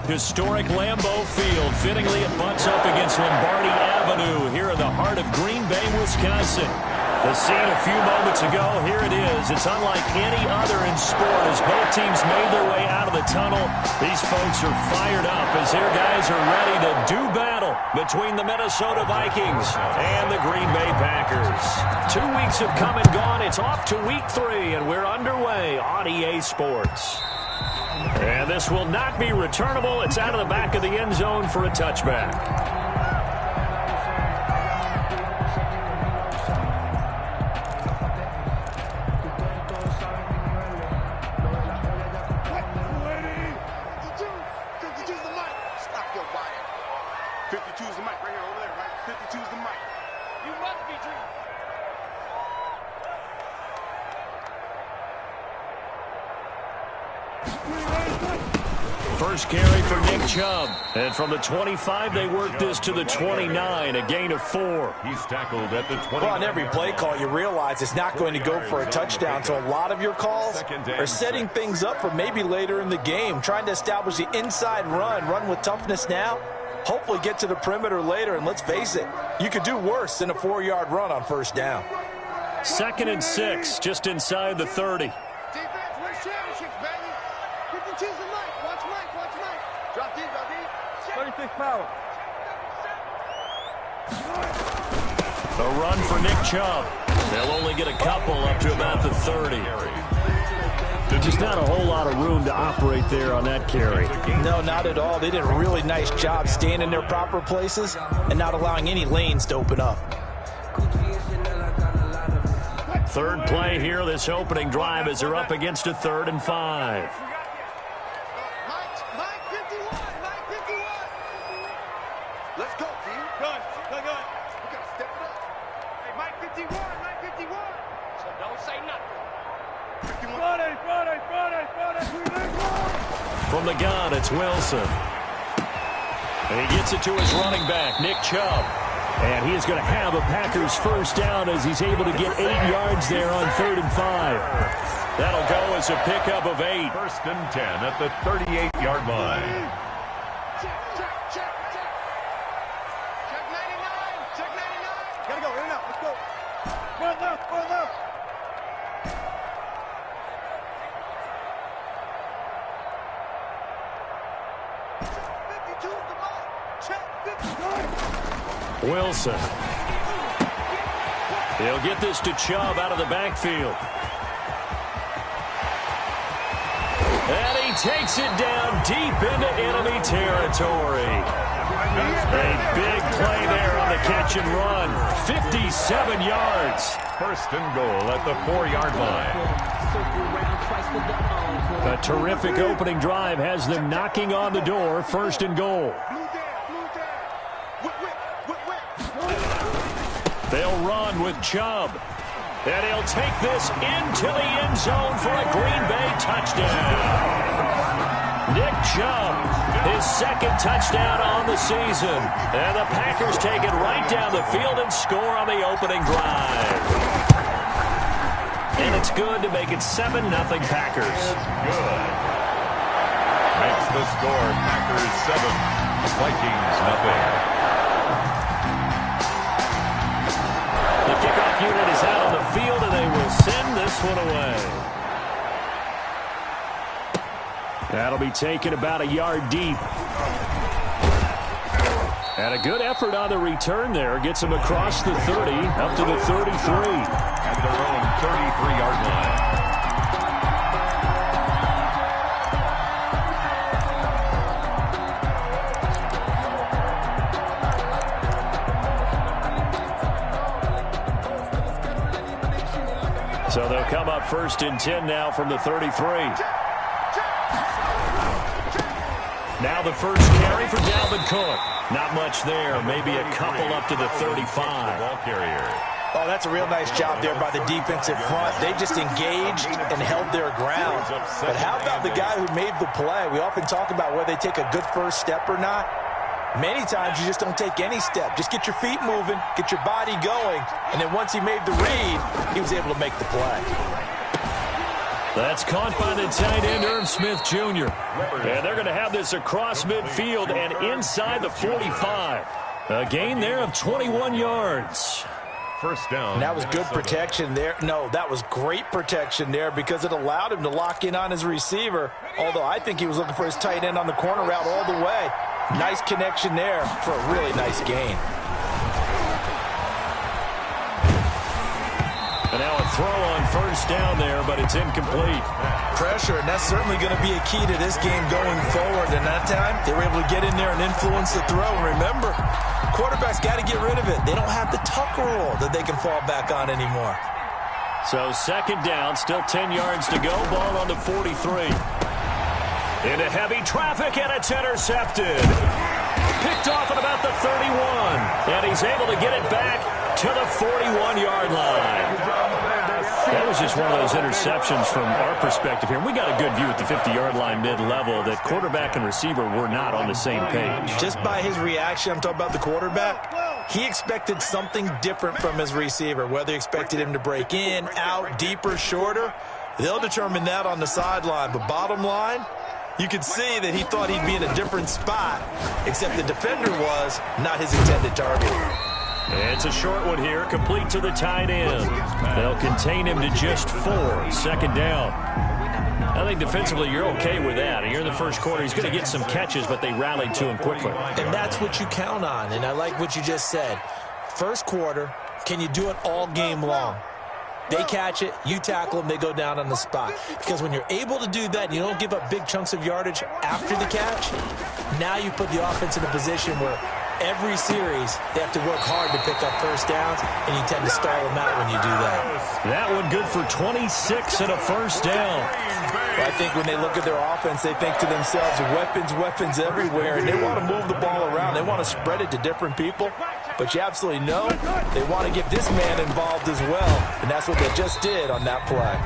Historic Lambeau Field. Fittingly, it butts up against Lombardi Avenue here in the heart of Green Bay, Wisconsin. The scene a few moments ago, here it is. It's unlike any other in sport as both teams made their way out of the tunnel. These folks are fired up as their guys are ready to do battle between the Minnesota Vikings and the Green Bay Packers. 2 weeks have come and gone. It's off to week 3, and we're underway on EA Sports. And this will not be returnable. It's out of the back of the end zone for a touchback. First carry for Nick Chubb. And from the 25, they work this to the 29, a gain of 4. He's tackled at the 20. Well, on every play call, you realize it's not going to go for a touchdown. So a lot of your calls are setting things up for maybe later in the game, trying to establish the inside run with toughness now, hopefully get to the perimeter later. And let's face it, you could do worse than a 4-yard run on first down. 2nd and 6, just inside the 30. The run for Nick Chubb. They'll only get a couple up to about the 30. Just not a whole lot of room to operate there on that carry. No, not at all. They did a really nice job staying in their proper places and not allowing any lanes to open up. Third play here, this opening drive, as they're up against a 3rd and 5. From the gun, it's Wilson. And he gets it to his running back, Nick Chubb. And he is going to have a Packers first down as he's able to get 8 yards there on 3rd and 5. That'll go as a pickup of 8. 1st and 10 at the 38-yard line. Check 99. Check 99. Gotta go. In and out. Let's go. Run left. Run left. Wilson. He'll get this to Chubb out of the backfield. And he takes it down deep into enemy territory. A big play there on the catch and run. 57 yards. 1st and goal at the 4-yard line. A terrific opening drive has them knocking on the door. 1st and goal. They'll run with Chubb. And he'll take this into the end zone for a Green Bay touchdown. Nick Chubb, his 2nd touchdown on the season. And the Packers take it right down the field and score on the opening drive. And it's good to make it 7-0 Packers. Good. Makes the score Packers 7, Vikings nothing. The kickoff unit is out on the field, and they will send this one away. That'll be taken about a yard deep. And a good effort on the return there. Gets him across the 30, up to the 33. At their own 33-yard line. So they'll come up 1st and 10 now from the 33. Now the first carry for Dalvin Cook. Not much there. Maybe a couple up to the 35. Ball carrier. Oh, that's a real nice job there by the defensive front. They just engaged and held their ground. But how about the guy who made the play? We often talk about whether they take a good first step or not. Many times you just don't take any step. Just get your feet moving, get your body going, and then once he made the read, he was able to make the play. That's caught by the tight end, Irv Smith Jr. And they're going to have this across midfield and inside the 45. A gain there of 21 yards. First down. And that was good protection there. No, that was great protection there because it allowed him to lock in on his receiver, although I think he was looking for his tight end on the corner route all the way. Nice connection there for a really nice gain. And now a throw on first down there, but it's incomplete. Pressure, and that's certainly going to be a key to this game going forward. And that time, they were able to get in there and influence the throw. And remember, quarterbacks got to get rid of it. They don't have the Tucker rule that they can fall back on anymore. So second down, still 10 yards to go. Ball on the 43. Into heavy traffic, and it's intercepted. Picked off at about the 31. And he's able to get it back to the 41-yard line. That was just one of those interceptions from our perspective here. We got a good view at the 50-yard line mid-level that quarterback and receiver were not on the same page. Just by his reaction, I'm talking about the quarterback, he expected something different from his receiver, whether he expected him to break in, out, deeper, shorter. They'll determine that on the sideline. But bottom line, you could see that he thought he'd be in a different spot, except the defender was not his intended target. It's a short one here, complete to the tight end. They'll contain him to just 4. Second down. I think defensively you're okay with that. Here in the first quarter, he's going to get some catches, but they rallied to him quickly. And that's what you count on, and I like what you just said. First quarter, can you do it all game long? They catch it, you tackle them, they go down on the spot. Because when you're able to do that and you don't give up big chunks of yardage after the catch, now you put the offense in a position where every series they have to work hard to pick up first downs, and you tend to stall them out when you do that. That one good for 26 and a first down. Well, I think when they look at their offense, they think to themselves, weapons everywhere, and they want to move the ball around. They want to spread it to different people. But you absolutely know they want to get this man involved as well, and that's what they just did on that play.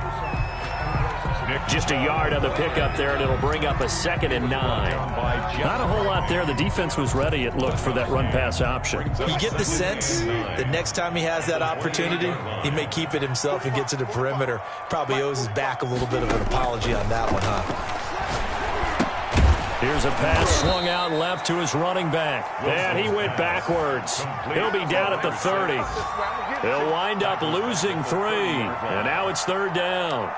Just a yard on the pickup there, and it'll bring up a 2nd and 9. Not a whole lot there. The defense was ready, it looked, for that run-pass option. You get the sense that next time he has that opportunity, he may keep it himself and get to the perimeter. Probably owes his back a little bit of an apology on that one, huh? Here's a pass swung out left to his running back. And he went backwards. He'll be down at the 30. He'll wind up losing 3. And now it's third down.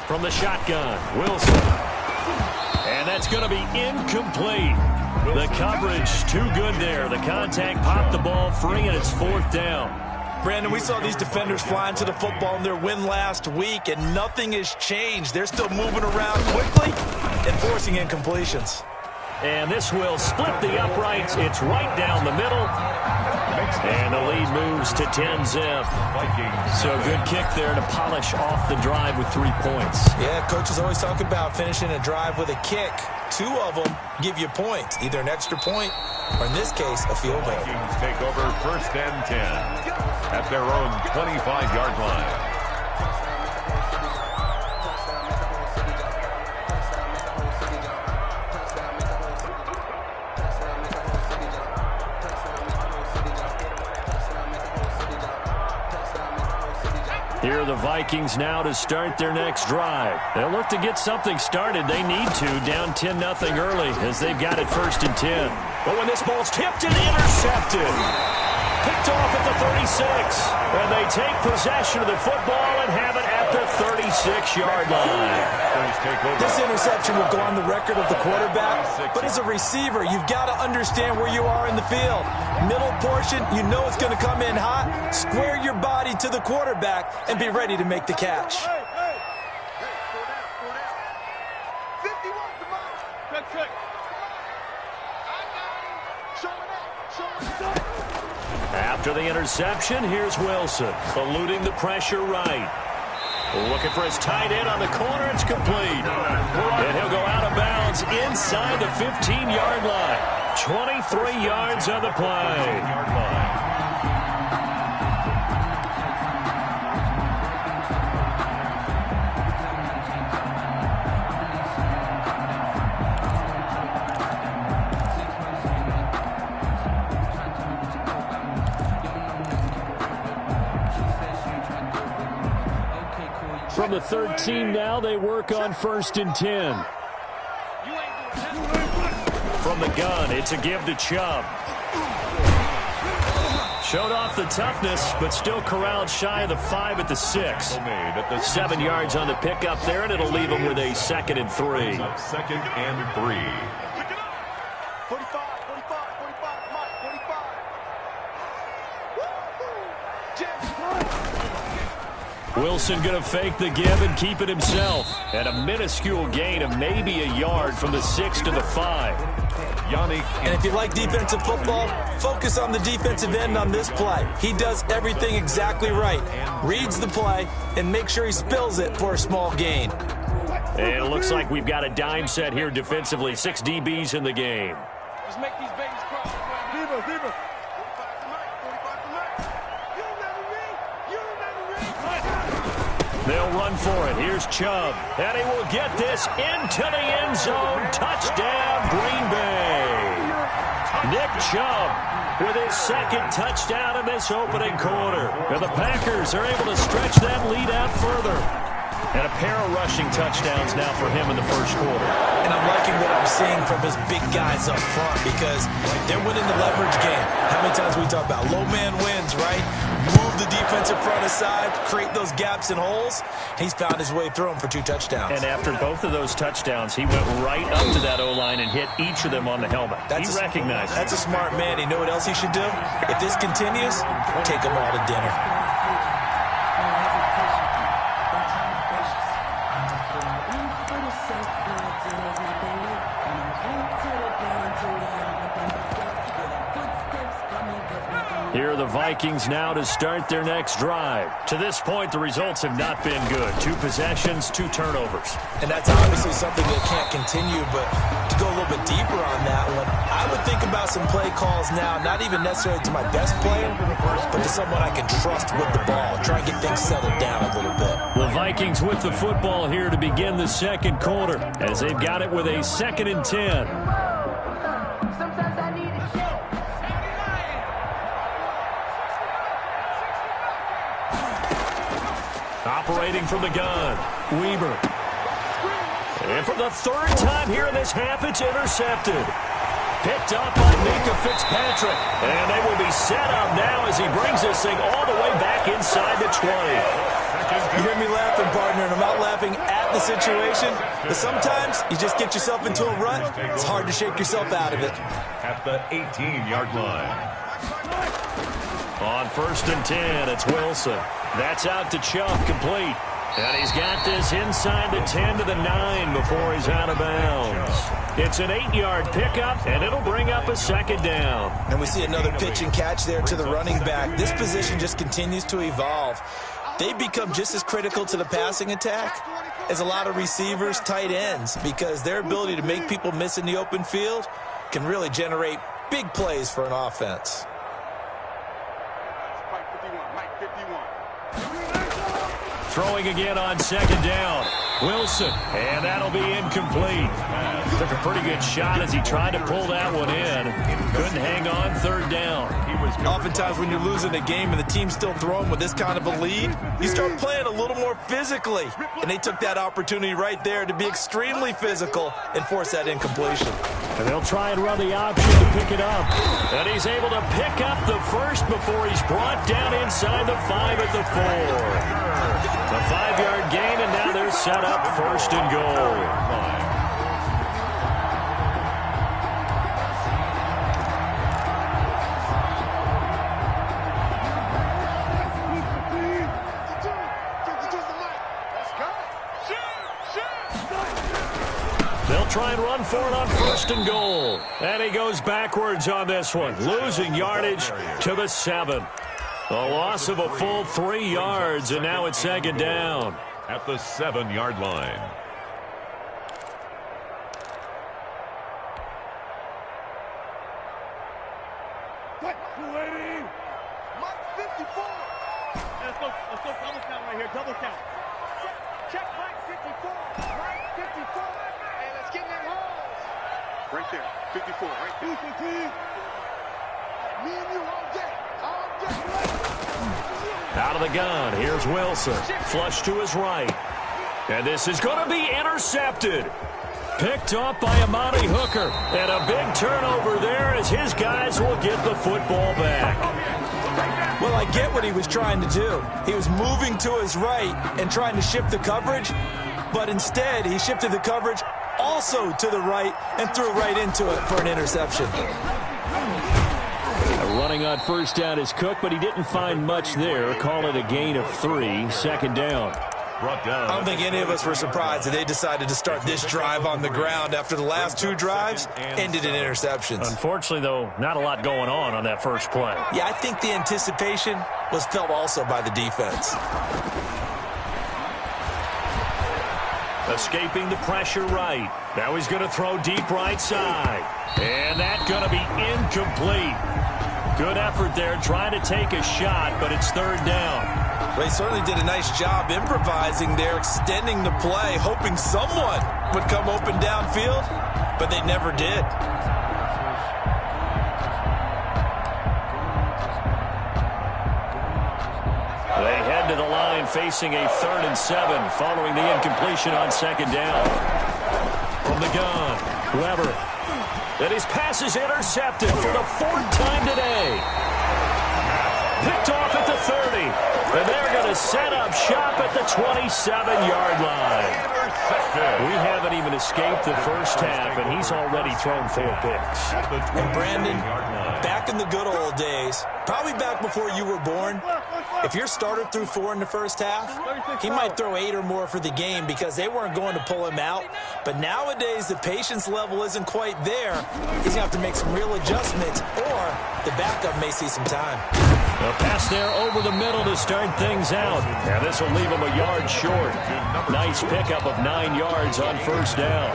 From the shotgun, Wilson. And that's going to be incomplete. The coverage too good there. The contact popped the ball free, and it's 4th down. Brandon, we saw these defenders flying to the football in their win last week, and nothing has changed. They're still moving around quickly and forcing incompletions. And this will split the uprights. It's right down the middle. And the lead moves to 10-zip. So good kick there to polish off the drive with 3 points. Yeah, coaches always talk about finishing a drive with a kick. 2 of them give you points, either an extra point or, in this case, a field goal. Vikings take over 1st and 10 at their own 25-yard line. Here are the Vikings now to start their next drive. They'll look to get something started. They need to, down 10-0 early as they've got it 1st and 10. But when this ball's tipped and intercepted, picked off at the 36, and they take possession of the football and have it at the 36-yard line. This interception will go on the record of the quarterback, but as a receiver, you've got to understand where you are in the field. Middle portion, you know it's going to come in hot. Square your body to the quarterback and be ready to make the catch. After the interception, here's Wilson, eluding the pressure right. Looking for his tight end on the corner. It's complete. And he'll go out of bounds inside the 15-yard line. 23 yards on the play. From the 13 now, they work on 1st and 10. From the gun, it's a give to Chubb. Showed off the toughness, but still corralled shy of the 5 at the 6. 7 yards on the pickup there, and it'll leave him with a 2nd and 3. 2nd and 3. 45, 45, 45, Mike, 45. Wilson going to fake the give and keep it himself. And a minuscule gain of maybe a yard from the 6 to the 5. And if you like defensive football, focus on the defensive end on this play. He does everything exactly right. Reads the play and make sure he spills it for a small gain. And it looks like we've got a dime set here defensively. 6 DBs in the game. Let's make these babies cross. Zebra, zebra. 45 to Mike, 45 to Mike. You never read. You never read. They'll run for it. Here's Chubb. And he will get this into the end zone. Touchdown, Green Bay. Nick Chubb with his 2nd touchdown in this opening quarter. And the Packers are able to stretch that lead out further. And a pair of rushing touchdowns now for him in the 1st quarter. And I'm liking what I'm seeing from his big guys up front because they're winning the leverage game. How many times we talk about low man wins, right? Move the defensive front aside, create those gaps and holes. He's found his way through them for 2 touchdowns. And after both of those touchdowns, he went right up to that O-line and hit each of them on the helmet. He recognized it. That's a smart man. You know what else he should do? If this continues, take them all to dinner. Here are the Vikings now to start their next drive. To this point, the results have not been good. 2 possessions, 2 turnovers. And that's obviously something that can't continue, but to go a little bit deeper on that one, I would think about some play calls now, not even necessarily to my best player, but to someone I can trust with the ball. Try and get things settled down a little bit. The Vikings with the football here to begin the 2nd quarter, as they've got it with a 2nd and 10. Operating from the gun, Weber. And for the 3rd time here in this half, it's intercepted. Picked up by Minka Fitzpatrick. And they will be set up now as he brings this thing all the way back inside the 20. You hear me laughing, partner, and I'm not laughing at the situation, but sometimes you just get yourself into a rut. It's hard to shake yourself out of it. At the 18-yard line. On 1st and 10, it's Wilson. That's out to Chubb, complete. And he's got this inside the 10 to the 9 before he's out of bounds. It's an 8-yard pickup, and it'll bring up a 2nd down. And we see another pitch and catch there to the running back. This position just continues to evolve. They become just as critical to the passing attack as a lot of receivers, tight ends, because their ability to make people miss in the open field can really generate big plays for an offense. Throwing again on 2nd down. Wilson, and that'll be incomplete. Took a pretty good shot as he tried to pull that one in. Couldn't hang on 3rd down. Oftentimes when you're losing a game and the team's still throwing with this kind of a lead, you start playing a little more physically. And they took that opportunity right there to be extremely physical and force that incompletion. And they'll try and run the option to pick it up. And he's able to pick up the 1st before he's brought down inside the 5 at the 4. A 5-yard gain, and now they're set up 1st and goal. They'll try and run for it on 1st and goal. And he goes backwards on this one, losing yardage to the 7. A loss of a full 3 yards, and now it's 2nd down. At the 7-yard line. Mike 54. Let's go double count right here, double count. Check Mike 54. Mike 54. And let's get in them holes. Right there, 54, right there. Me and you all day. Out of the gun, here's Wilson. Flush to his right. And this is going to be intercepted. Picked off by Amani Hooker. And a big turnover there as his guys will get the football back. Well, I get what he was trying to do. He was moving to his right and trying to shift the coverage, but instead he shifted the coverage also to the right and threw right into it for an interception. Running on first down is Cook, but he didn't find much there. Call it a gain of 3, second down. I don't think any of us were surprised that they decided to start this drive on the ground after the last 2 drives ended in interceptions. Unfortunately, though, not a lot going on that first play. Yeah, I think the anticipation was felt also by the defense. Escaping the pressure right. Now he's going to throw deep right side. And that's going to be incomplete. Good effort there trying to take a shot, but it's third down. They certainly did a nice job improvising there, extending the play, hoping someone would come open downfield, but they never did. They head to the line facing a 3rd and 7 following the incompletion on second down. From the gun, Weber. And his pass is intercepted for the 4th time today. Picked off at the 30. And they're going to set up shop at the 27-yard line. We haven't even escaped the first half, and he's already thrown 4 picks. And Brandon, back in the good old days, probably back before you were born, if your starter threw 4 in the first half, he might throw 8 or more for the game because they weren't going to pull him out. But nowadays, the patience level isn't quite there. He's going to have to make some real adjustments, or the backup may see some time. A pass there over the middle to start things out. And this will leave him a yard short. Nice pickup of 9 yards on first down.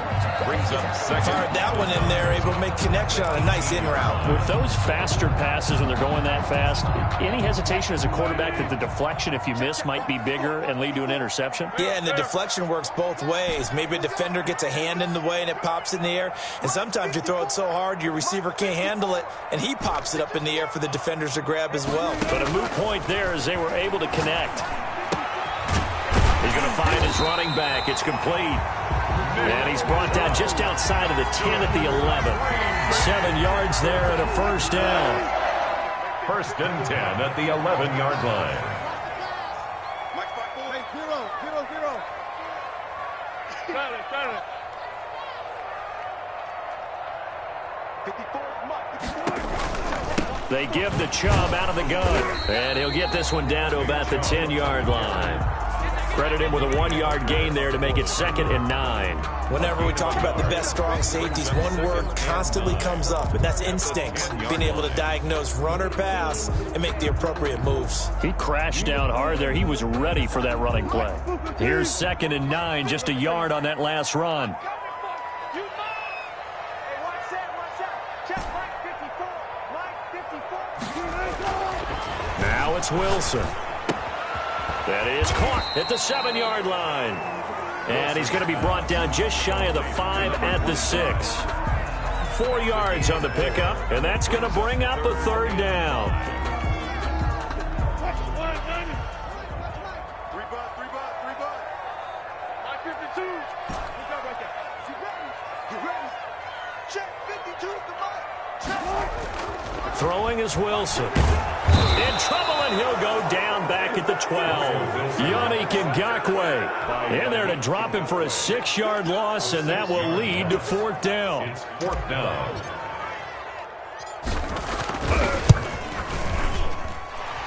Brings up second. Fired that one in there, able to make connection on a nice in route. With those faster passes when they're going that fast, any hesitation as a quarterback that the deflection, if you miss, might be bigger and lead to an interception? Yeah, and the deflection works both ways. Maybe a defender gets a hand in the way and it pops in the air. And sometimes you throw it so hard your receiver can't handle it, and he pops it up in the air for the defenders to grab as well. But a moot point there as they were able to connect. He's going to find his running back. It's complete. And he's brought down just outside of the 10 at the 11. 7 yards there and a first down. 1st and 10 at the 11-yard line. They give the Chubb out of the gun. And he'll get this one down to about the 10-yard line. Credit him with a 1-yard gain there to make it 2nd and 9. Whenever we talk about the best strong safeties, one word constantly comes up, and that's instinct. Being able to diagnose run or pass and make the appropriate moves. He crashed down hard there. He was ready for that running play. Here's 2nd and 9, just a yard on that last run. Now it's Wilson. That is caught at the 7-yard line. And he's going to be brought down just shy of the 5 at the 6. 4 yards on the pickup, and that's going to bring up a 3rd down. Throwing is Wilson. In trouble, and he'll go down back at the 12. Yannick Ngakoue in there to drop him for a 6-yard loss, and that will lead to 4th down. It's 4th down.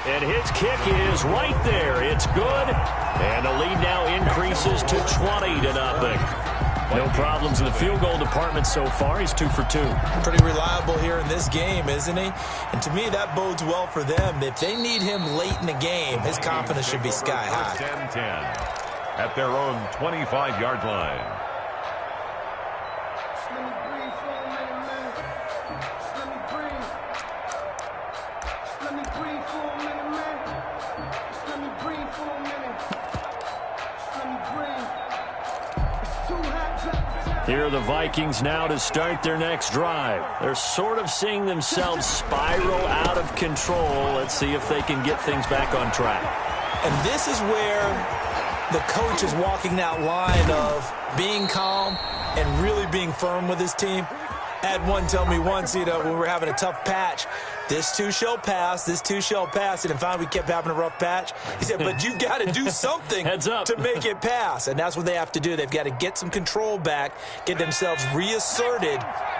And his kick is right there. It's good. And the lead now increases to 20-0. No problems in the field goal department so far. He's 2 for 2. Pretty reliable here in this game, isn't he? And to me, that bodes well for them. If they need him late in the game, his confidence should be sky high. 1st and 10 at their own 25-yard line. Here are the Vikings now to start their next drive. They're sort of seeing themselves spiral out of control. Let's see if they can get things back on track. And this is where the coach is walking that line of being calm and really being firm with his team. I had one tell me once, when we were having a tough patch, this too shall pass, this too shall pass. And finally we kept having a rough patch. He said, but you got to do something to make it pass. And that's what they have to do. They've got to get some control back, get themselves reasserted,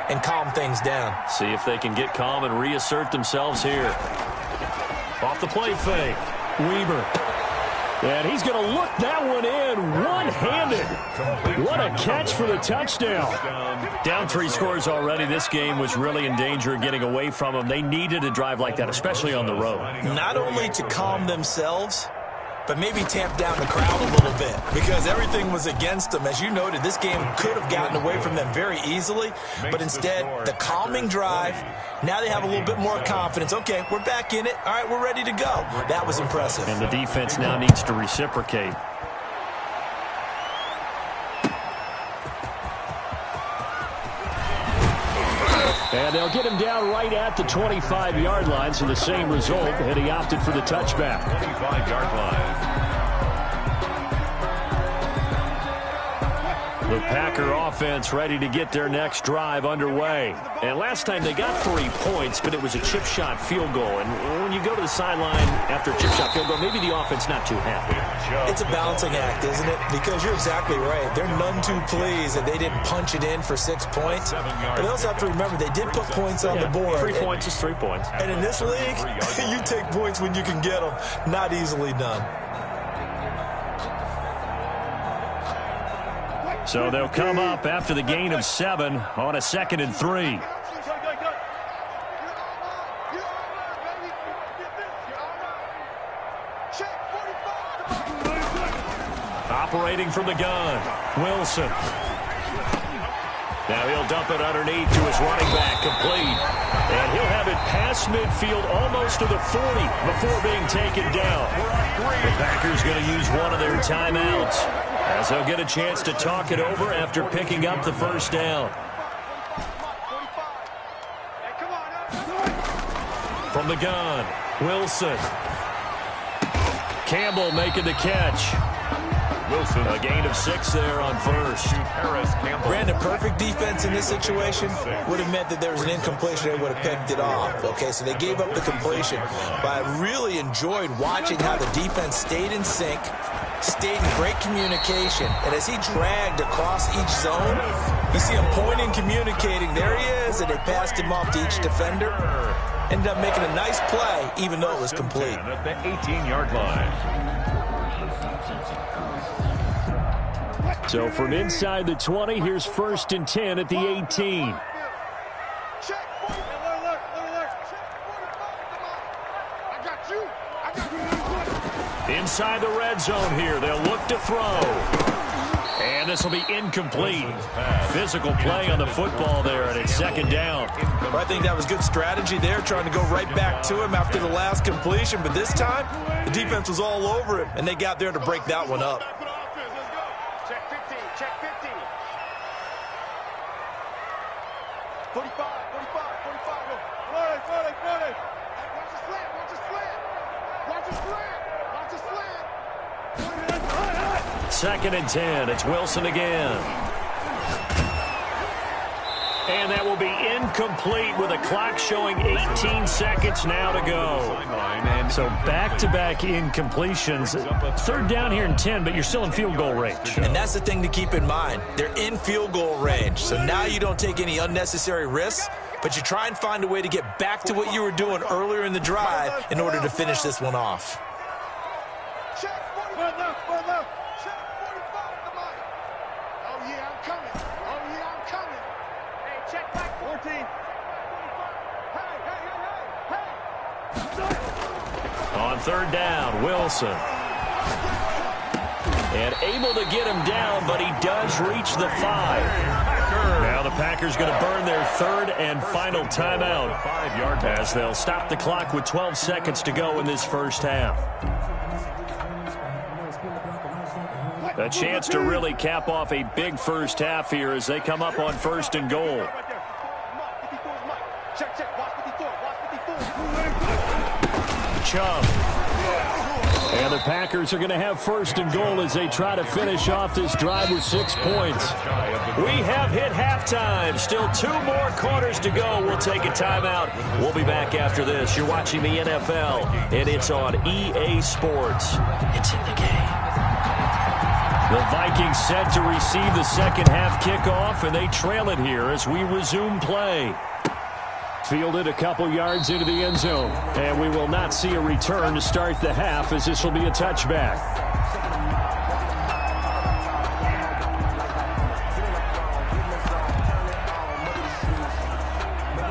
and calm things down. See if they can get calm and reassert themselves here. Off the play fake. Weber. And he's going to look that one in one-handed. What a catch for the touchdown. Down 3 scores already. This game was really in danger of getting away from them. They needed a drive like that, especially on the road. Not only to calm themselves, but maybe tamp down the crowd a little bit because everything was against them. As you noted, this game could have gotten away from them very easily, but instead, the calming drive, now they have a little bit more confidence. Okay, we're back in it. All right, we're ready to go. That was impressive. And the defense now needs to reciprocate. And they'll get him down right at the 25-yard line, so the same result, and he opted for the touchback. 25-yard line. The Packer offense ready to get their next drive underway. And last time they got 3 points, but it was a chip shot field goal. And when you go to the sideline after a chip shot field goal, maybe the offense not too happy. It's a balancing act, isn't it? Because you're exactly right. They're none too pleased that they didn't punch it in for 6 points. But they also have to remember they did put points on the board. 3 points is 3 points. And in this league, you take points when you can get them. Not easily done. So they'll come up after the gain of 7 on a 2nd and 3. Operating from the gun, Wilson. Now he'll dump it underneath to his running back, complete. And he'll have it past midfield almost to the 40 before being taken down. The Packers going to use one of their timeouts, as they'll get a chance to talk it over after picking up the first down. From the gun, Wilson. Campbell making the catch. Wilson. A gain of 6 there on first. Brandon, perfect defense in this situation would have meant that there was an incompletion. They would have picked it off. Okay, so they gave up the completion. But I really enjoyed watching how the defense stayed in sync, stayed in great communication. And as he dragged across each zone, you see him pointing, communicating. There he is, and they passed him off to each defender. Ended up making a nice play, even though it was complete. At the 18-yard line. So from inside the 20, here's 1st and 10 at the 18. Inside the red zone here, they'll look to throw. And this will be incomplete. Physical play on the football there, and it's 2nd down. Well, I think that was good strategy there, trying to go right back to him after the last completion. But this time, the defense was all over him, and they got there to break that one up. Check 15, check 15. 45, 45, 45. Flood it. Watch the slant, watch the slant. Watch the slant, watch the slant. 2nd and 10, it's Wilson again. And that will be incomplete with a clock showing 18 seconds now to go. So back-to-back incompletions. 3rd down here and 10, but you're still in field goal range. And that's the thing to keep in mind. They're in field goal range. So now you don't take any unnecessary risks, but you try and find a way to get back to what you were doing earlier in the drive in order to finish this one off. Check 45. Check 45. Come on. Oh, yeah, I'm coming. Hey, check back 14. Hey. On 3rd down, Wilson. And able to get him down, but he does reach the 5. Now the Packers going to burn their 3rd and final timeout, as they'll stop the clock with 12 seconds to go in this first half. A chance to really cap off a big first half here as they come up on 1st and goal. Chubb. And the Packers are going to have first and goal as they try to finish off this drive with 6 points. We have hit halftime. Still 2 more quarters to go. We'll take a timeout. We'll be back after this. You're watching the NFL, and it's on EA Sports. It's in the game. The Vikings set to receive the second half kickoff, and they trail it here as we resume play. Fielded a couple yards into the end zone, and we will not see a return to start the half as this will be a touchback.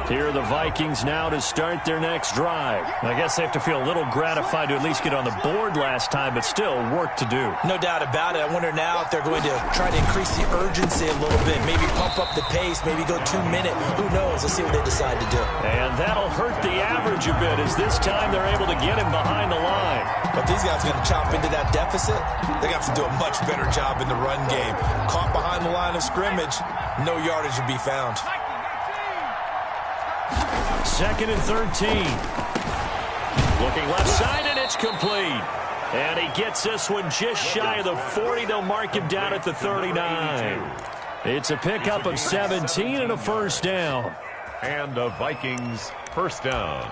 Here are the Vikings now to start their next drive. I guess they have to feel a little gratified to at least get on the board last time, but still work to do. No doubt about it. I wonder now if they're going to try to increase the urgency a little bit, maybe pump up the pace, maybe go 2 minute. Who knows? Let's see what they decide to do. And that'll hurt the average a bit as this time they're able to get him behind the line. But these guys are going to chop into that deficit. They're going to have to do a much better job in the run game. Caught behind the line of scrimmage, no yardage to be found. 2nd and 13. Looking left side, and it's complete. And he gets this one just shy of the 40. They'll mark him down at the 39. It's a pickup of 17 and a first down. And the Vikings first down.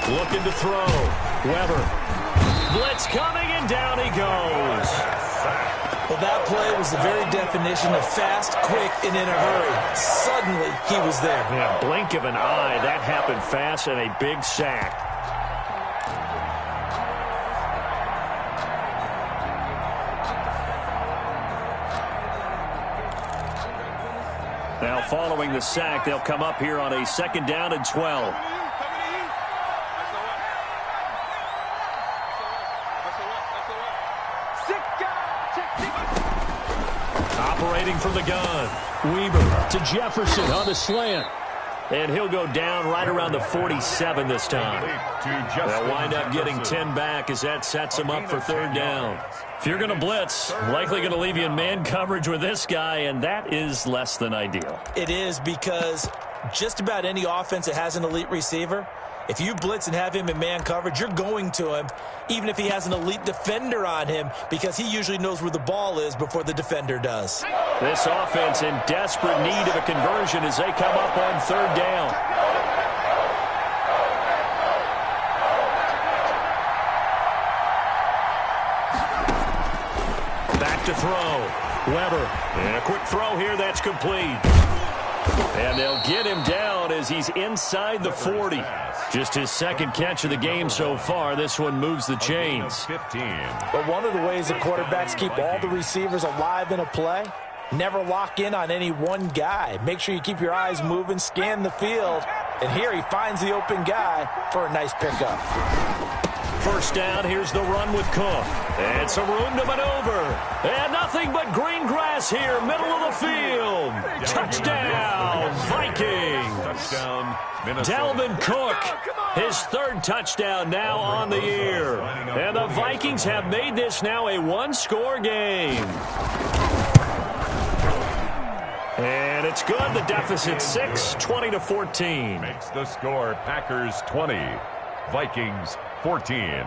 Looking to throw. Weber. Blitz coming, and down he goes. Well, that play was the very definition of fast, quick, and in a hurry. Suddenly, he was there. Yeah, blink of an eye. That happened fast, and a big sack. Now, following the sack, they'll come up here on a 2nd down and 12. Operating from the gun. Weber to Jefferson on the slant. And he'll go down right around the 47 this time. They'll wind up getting 10 back as that sets them up for 3rd down. If you're going to blitz, likely going to leave you in man coverage with this guy, and that is less than ideal. It is, because just about any offense that has an elite receiver, if you blitz and have him in man coverage, you're going to him, even if he has an elite defender on him, because he usually knows where the ball is before the defender does. This offense in desperate need of a conversion as they come up on 3rd down. Back to throw. Weber. And a quick throw here that's complete. And they'll get him down as he's inside the 40. Just his 2nd catch of the game so far. This one moves the chains. But one of the ways the quarterbacks keep all the receivers alive in a play, never lock in on any one guy. Make sure you keep your eyes moving, scan the field. And here he finds the open guy for a nice pickup. First down, here's the run with Cook. And some room to maneuver. And nothing but green grass here, middle of the field. Touchdown, Vikings. Touchdown, Dalvin Cook, his 3rd touchdown now on the year. And the Vikings have made this now a 1-score game. And it's good. The deficit 6, 20-14. Makes the score Packers 20, Vikings 14.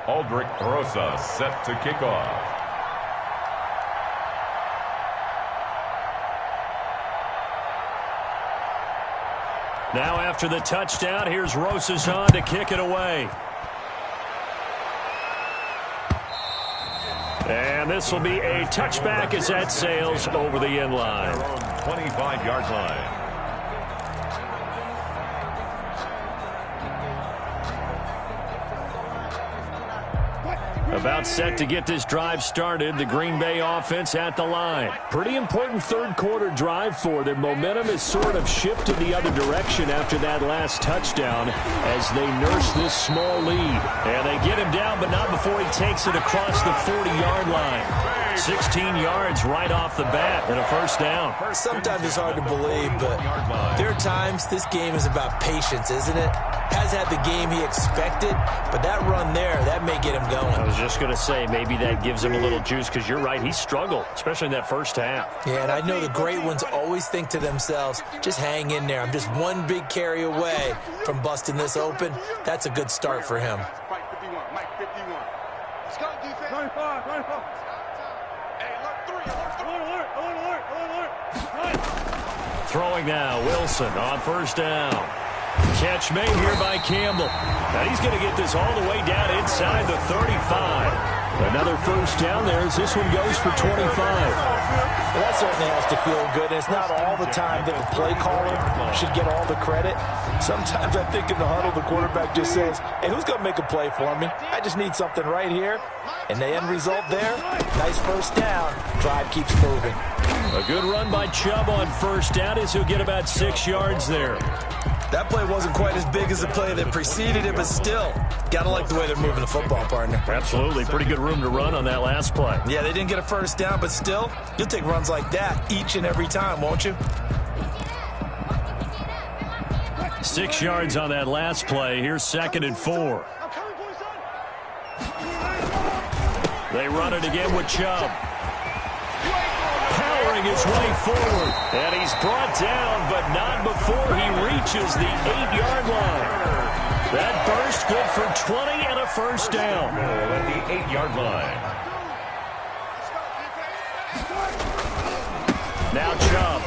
Aldrich Rosa set to kick off. Now after the touchdown, here's Rosas on to kick it away. And this will be a touchback as that sails over the end line. 25-yard line. About set to get this drive started. The Green Bay offense at the line. Pretty important 3rd quarter drive for them. Momentum has sort of shifted the other direction after that last touchdown as they nurse this small lead. And they get him down, but not before he takes it across the 40-yard line. 16 yards right off the bat and a first down. Sometimes it's hard to believe, but there are times this game is about patience, isn't it? Has had the game he expected, but that run there, that may get him going. I was just going to say, maybe that gives him a little juice, because you're right, he struggled, especially in that first half. Yeah, and I know the great ones always think to themselves, just hang in there. I'm just one big carry away from busting this open. That's a good start for him. Mike 51, Mike 51. Let's go, defense. 25, 25. Hey, alert 3, alert 3. Throwing now, Wilson on first down. Catch made here by Campbell. Now he's going to get this all the way down inside the 35. Another first down there as this one goes for 25. Well, that certainly has to feel good. It's not all the time that the play caller should get all the credit. Sometimes I think in the huddle, the quarterback just says, hey, who's going to make a play for me? I just need something right here. And the end result there, nice first down. Drive keeps moving. A good run by Chubb on first down as he'll get about 6 yards there. That play wasn't quite as big as the play that preceded it, but still, gotta like the way they're moving the football, partner. Absolutely. Pretty good room to run on that last play. Yeah, they didn't get a first down, but still, you'll take runs like that each and every time, won't you? 6 yards on that last play. Here's 2nd and 4. They run it again with Chubb. Powering his way forward. And he's brought down, but not before he reaches the 8-yard line. That burst good for 20 and a first down. At the 8-yard line. Now Chubb.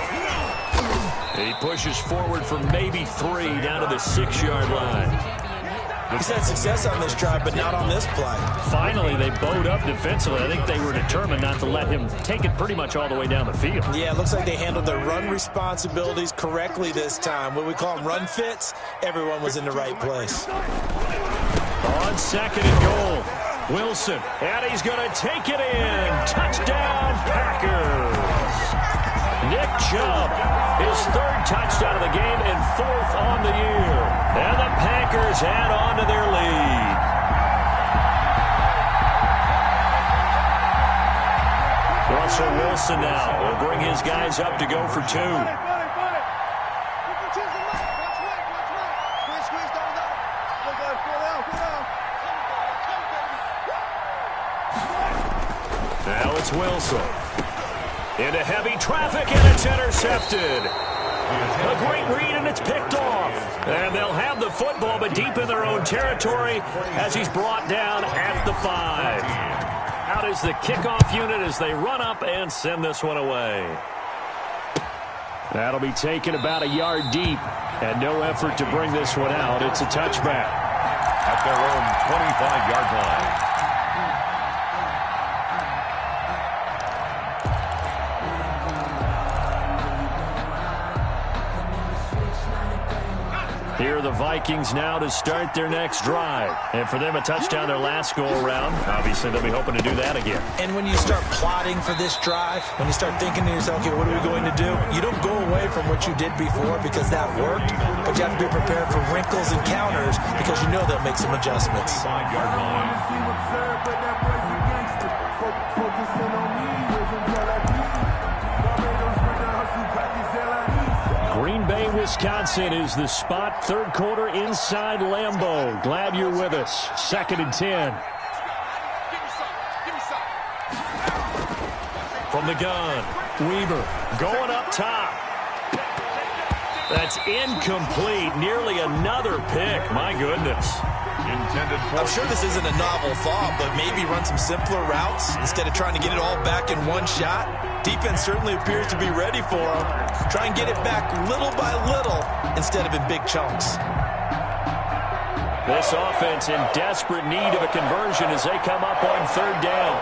He pushes forward for maybe 3 down to the 6-yard line. He's had success on this drive, but not on this play. Finally, they bowed up defensively. I think they were determined not to let him take it pretty much all the way down the field. Yeah, it looks like they handled their run responsibilities correctly this time. What we call them run fits, everyone was in the right place. On 2nd and goal, Wilson, and he's going to take it in. Touchdown, Packers. Nick Chubb, his 3rd touchdown of the game and 4th on the year. And the Packers add on to their lead. Russell Wilson now will bring his guys up to go for 2. Now it's Wilson. Into heavy traffic, and it's intercepted. A great read, and it's picked off. And they'll have the football, but deep in their own territory as he's brought down at the 5. Out is the kickoff unit as they run up and send this one away. That'll be taken about a yard deep, and no effort to bring this one out. It's a touchback. At their own 25-yard line. Here are the Vikings now to start their next drive. And for them, a touchdown their last go-around. Obviously, they'll be hoping to do that again. And when you start plotting for this drive, when you start thinking to yourself, okay, what are we going to do? You don't go away from what you did before because that worked, but you have to be prepared for wrinkles and counters because you know they'll make some adjustments. 5-yard line. Green Bay, Wisconsin is the spot. 3rd quarter inside Lambeau. Glad you're with us. 2nd and 10. From the gun, Weaver going up top. That's incomplete. Nearly another pick. My goodness. I'm sure this isn't a novel thought, but maybe run some simpler routes instead of trying to get it all back in one shot. Defense certainly appears to be ready for him. Try and get it back little by little instead of in big chunks. This offense in desperate need of a conversion as they come up on 3rd down.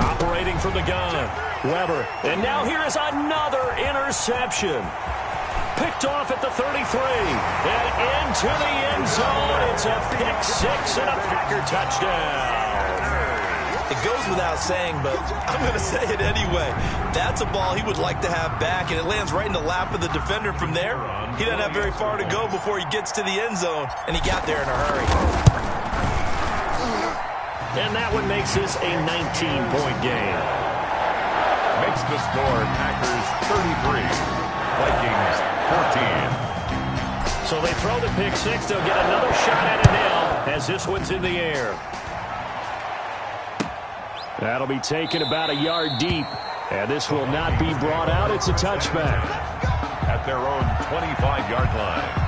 Operating from the gun, Weber. And now here is another interception. Picked off at the 33. And into the end zone. It's a pick-6 and a Packer touchdown. It goes without saying, but I'm going to say it anyway. That's a ball he would like to have back, and it lands right in the lap of the defender from there. He doesn't have very far to go before he gets to the end zone, and he got there in a hurry. that one makes this a 19-point game. Makes the score Packers 33, Vikings 14. So they throw the pick six. They'll get another shot at it now as this one's in the air. That'll be taken about a yard deep. And this will not be brought out. It's a touchback. At their own 25-yard line.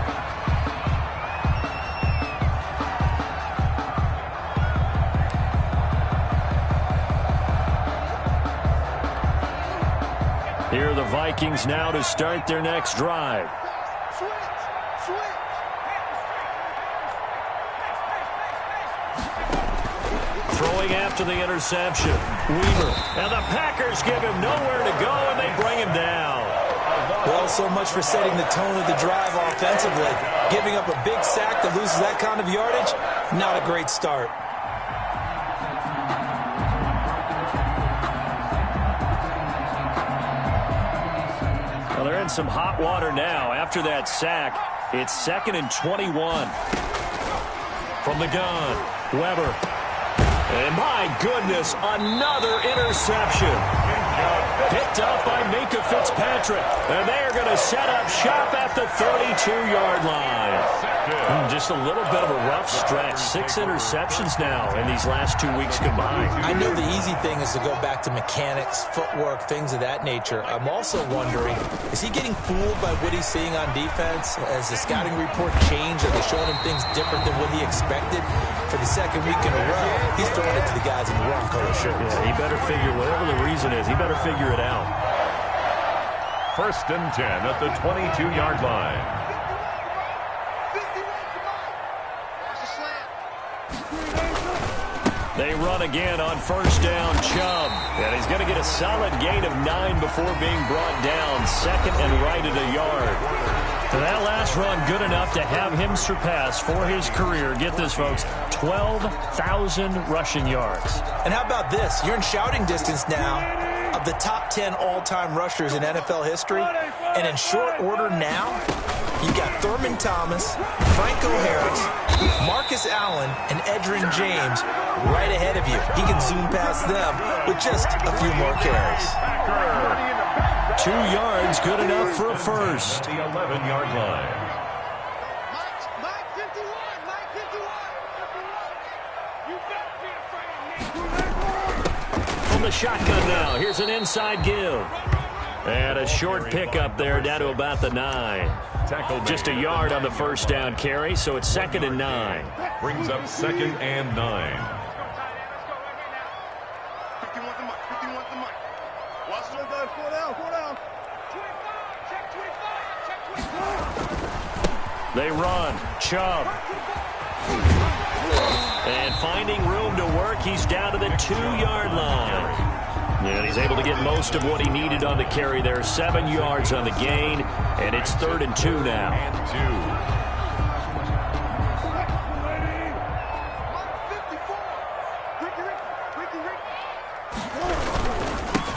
Here are the Vikings now to start their next drive. Throwing after the interception. Weaver. And the Packers give him nowhere to go, and they bring him down. Well, so much for setting the tone of the drive offensively. Giving up a big sack that loses that kind of yardage, not a great start. Well, they're in some hot water now. After that sack, it's 2nd and 21. From the gun, Weber. And my goodness, another interception. Picked up by Minka Fitzpatrick. And they are going to set up shop at the 32-yard line. Just a little bit of a rough stretch. 6 interceptions now in these last 2 weeks combined. I know the easy thing is to go back to mechanics, footwork, things of that nature. I'm also wondering, is he getting fooled by what he's seeing on defense? Has the scouting report changed? Are they showing him things different than what he expected? For the second week in a row, he's throwing it to the guys in the wrong color shirts. Yeah, he better figure, whatever the reason is, he better figure it out. 1st and 10 at the 22-yard line. They run again on 1st down, Chubb. And he's going to get a solid gain of 9 before being brought down. 2nd and right at a yard. So that last run good enough to have him surpass for his career, get this folks, 12,000 rushing yards. And how about this? You're in shouting distance now of the top 10 all-time rushers in NFL history. And in short order now, you've got Thurman Thomas, Franco Harris, Marcus Allen, and Edgerrin James right ahead of you. He can zoom past them with just a few more carries. 2 yards, good enough for a first. The 11-yard line. From the shotgun now, here's an inside give. And a short pickup there down to about the 9. Just a yard on the 1st down carry, so it's 2nd and 9. Brings up 2nd and 9. They run. Chubb. And finding room to work, he's down to the 2-yard line. And he's able to get most of what he needed on the carry there. 7 yards on the gain, and it's 3rd and 2 now.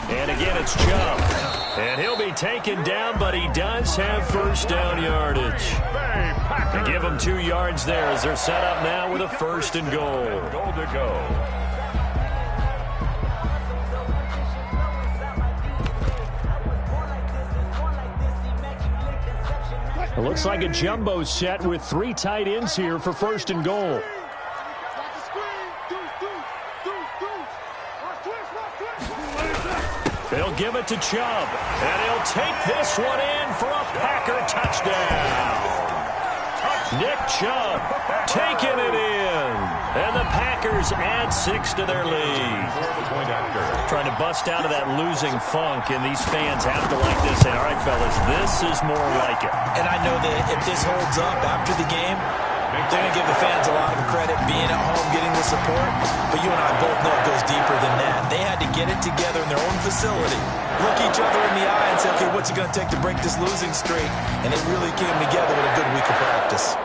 And again, it's Chubb. And he'll be taken down, but he does have 1st down yardage. To give him 2 yards there as they're set up now with a 1st and goal. Goal to go. It looks like a jumbo set with 3 tight ends here for 1st and goal. They'll give it to Chubb, and he'll take this one in for a Packer touchdown. Nick Chubb taking it in, and the Packers add 6 to their lead. Trying to bust out of that losing funk, and these fans have to like this. And all right, fellas, this is more like it. And I know that if this holds up after the game, they're going to give the fans a lot of credit being at home, getting the support. But you and I both know it goes deeper than that. They had to get it together in their own facility, look each other in the eye and say, okay, what's it going to take to break this losing streak? And they really came together with a good week of practice.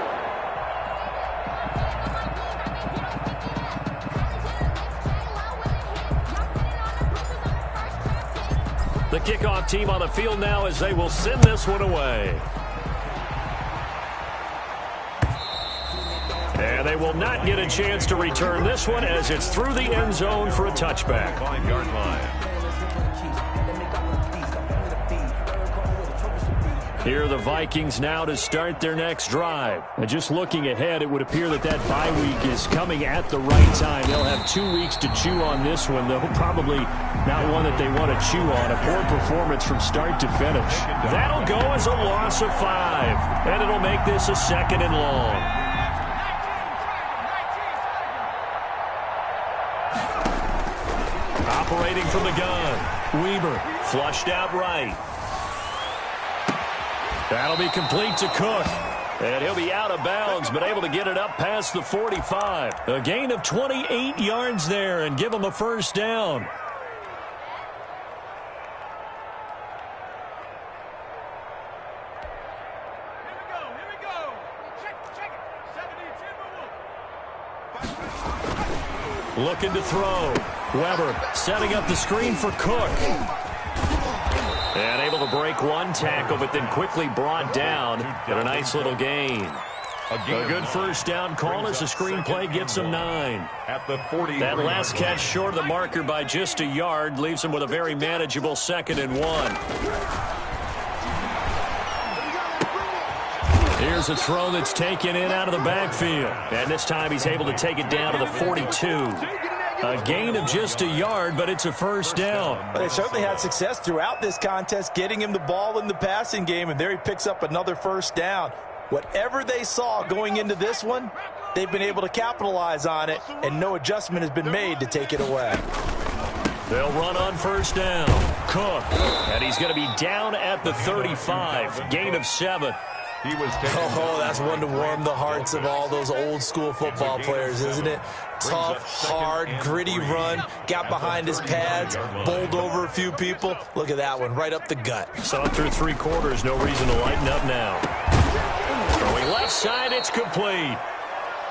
The kickoff team on the field now as they will send this one away. And they will will not get a chance to return this one as it's through the end zone for a touchback. 5-yard line. Here are the Vikings now to start their next drive. And just looking ahead, it would appear that bye week is coming at the right time. They'll have 2 weeks to chew on this one, though probably not one that they want to chew on. A poor performance from start to finish. That'll go as a loss of 5, and it'll make this a 2nd and long. Operating from the gun, Weber flushed out right. That'll be complete to Cook. And he'll be out of bounds, but able to get it up past the 45. A gain of 28 yards there and give him a first down. Here we go. Check it. 72. Looking to throw. Weber setting up the screen for Cook. And able to break one tackle, but then quickly brought down. And a nice little gain. A good first down call as the screenplay gets him 9. At the 40. That last catch short of the marker by just a yard leaves him with a very manageable 2nd and 1. Here's a throw that's taken in out of the backfield. And this time he's able to take it down to the 42. A gain of just a yard, but it's a first down. They certainly had success throughout this contest, getting him the ball in the passing game, and there he picks up another first down. Whatever they saw going into this one, they've been able to capitalize on it, and no adjustment has been made to take it away. They'll run on first down. Cook, and he's going to be down at the 35. Gain of 7. He was taken. Oh, that's one to warm the hearts of all those old-school football players, isn't it? Tough, hard, gritty run. Got behind his pads, bowled over a few people. Look at that one, right up the gut. Saw through 3 quarters, no reason to lighten up now. Throwing left side, it's complete.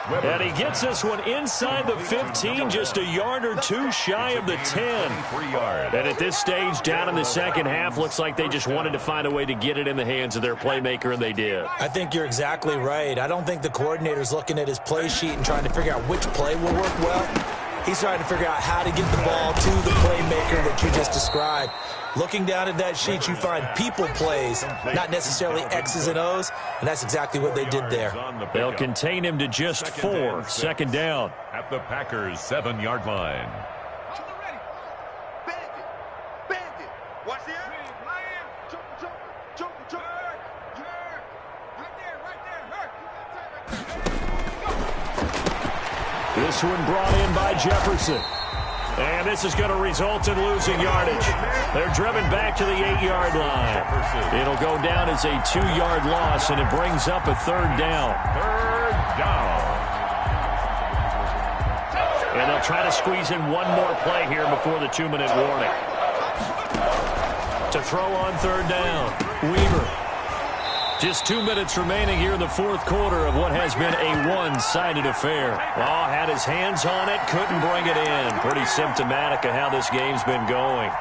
And he gets this one inside the 15, just a yard or 2 shy of the 10. And at this stage, down in the second half, looks like they just wanted to find a way to get it in the hands of their playmaker, and they did. I think you're exactly right. I don't think the coordinator's looking at his play sheet and trying to figure out which play will work well. He's trying to figure out how to get the ball to the playmaker that you just described. Looking down at that sheet, you find people plays, not necessarily X's and O's, and that's exactly what they did there. They'll contain him to just 4, 2nd down. At the Packers' 7-yard line. Bandit. Watch the end. Joker. Right there. This one brought in by Jefferson. And this is going to result in losing yardage. They're driven back to the 8-yard line. It'll go down as a 2-yard loss, and it brings up a 3rd down. 3rd down. And they'll try to squeeze in one more play here before the 2-minute warning. To throw on 3rd down, Weaver. Just 2 minutes remaining here in the 4th quarter of what has been a one-sided affair. Oh, had his hands on it, couldn't bring it in. Pretty symptomatic of how this game's been going.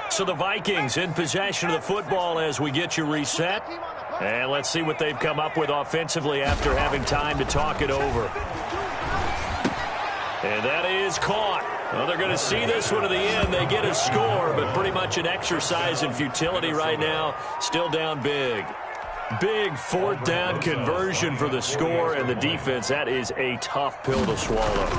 So the Vikings in possession of the football as we get you reset. And let's see what they've come up with offensively after having time to talk it over. And that is caught. Well, they're going to see this one to the end. They get a score, but pretty much an exercise in futility right now. Still down big. Big 4th down conversion for the score, and the defense, that is a tough pill to swallow.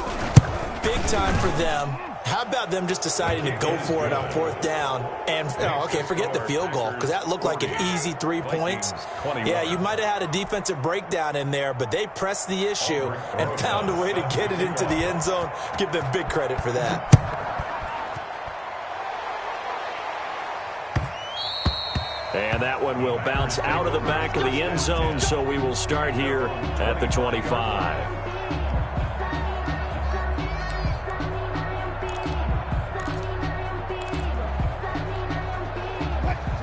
Big time for them. How about them just deciding to go for it on 4th down and, okay, forget the field goal, because that looked like an easy 3 points. Yeah, you might have had a defensive breakdown in there, but they pressed the issue and found a way to get it into the end zone. Give them big credit for that. And that one will bounce out of the back of the end zone, so we will start here at the 25.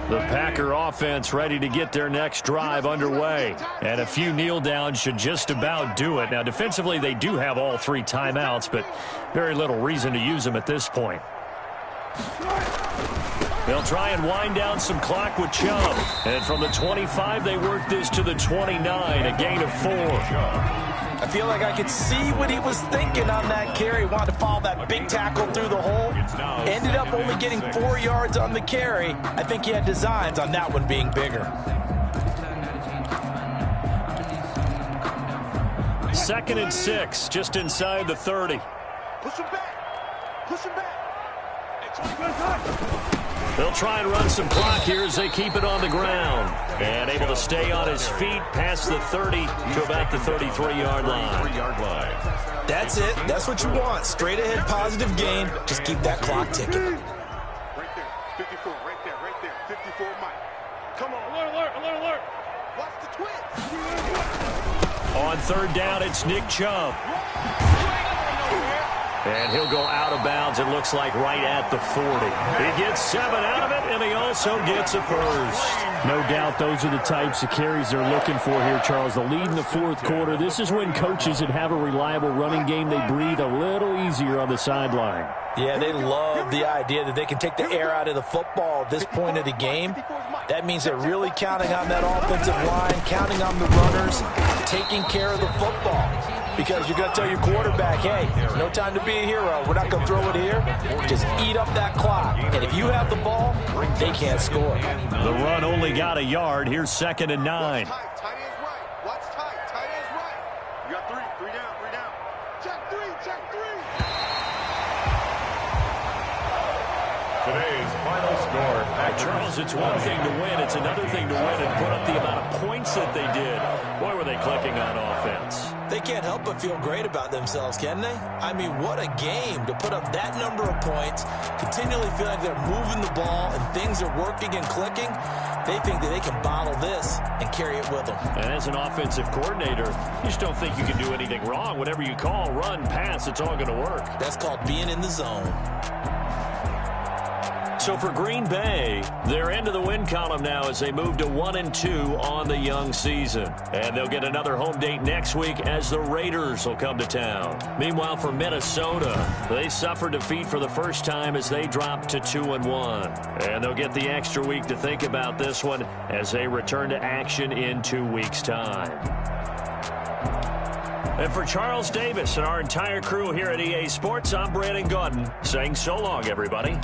The Packer offense ready to get their next drive underway. And a few kneel downs should just about do it. Now, defensively, they do have all 3 timeouts, but very little reason to use them at this point. They'll try and wind down some clock with Chubb. And from the 25, they work this to the 29, a gain of 4. I feel like I could see what he was thinking on that carry. He wanted to follow that big tackle through the hole. Ended up only getting 4 yards on the carry. I think he had designs on that one being bigger. 2nd and 6, just inside the 30. Push him back. Push him back. They'll try and run some clock here as they keep it on the ground. And able to stay on his feet past the 30 to about the 33-yard line. That's it. That's what you want. Straight ahead positive gain. Just keep that clock ticking. Right there. 54. Right there. Right there. 54, Mike. Come on. Alert. Watch the twist. On 3rd down, it's Nick Chubb. And he'll go out of bounds, it looks like, right at the 40. He gets 7 out of it, and he also gets a first. No doubt those are the types of carries they're looking for here, Charles. The lead in the 4th quarter. This is when coaches that have a reliable running game, they breathe a little easier on the sideline. Yeah, they love the idea that they can take the air out of the football at this point of the game. That means they're really counting on that offensive line, counting on the runners, taking care of the football. Because you're going to tell your quarterback, hey, no time to be a hero. We're not going to throw it here. Just eat up that clock. And if you have the ball, they can't score. The run only got a yard. Here's 2nd and 9. Tight ends right. Watch tight. Tight ends right. You got 3 down. Check 3. Today's final score. Charles, it's one thing to win. It's another thing to win and put up the amount of points that they did. Boy, were they clicking on offense. They can't help but feel great about themselves, can they? I mean, what a game to put up that number of points, continually feel like they're moving the ball and things are working and clicking. They think that they can bottle this and carry it with them. And as an offensive coordinator, you just don't think you can do anything wrong. Whatever you call, run, pass, it's all going to work. That's called being in the zone. So for Green Bay, they're into the win column now as they move to 1-2 on the young season. And they'll get another home date next week as the Raiders will come to town. Meanwhile, for Minnesota, they suffered defeat for the first time as they dropped to 2-1. And they'll get the extra week to think about this one as they return to action in 2 weeks' time. And for Charles Davis and our entire crew here at EA Sports, I'm Brandon Gaudin saying so long, everybody.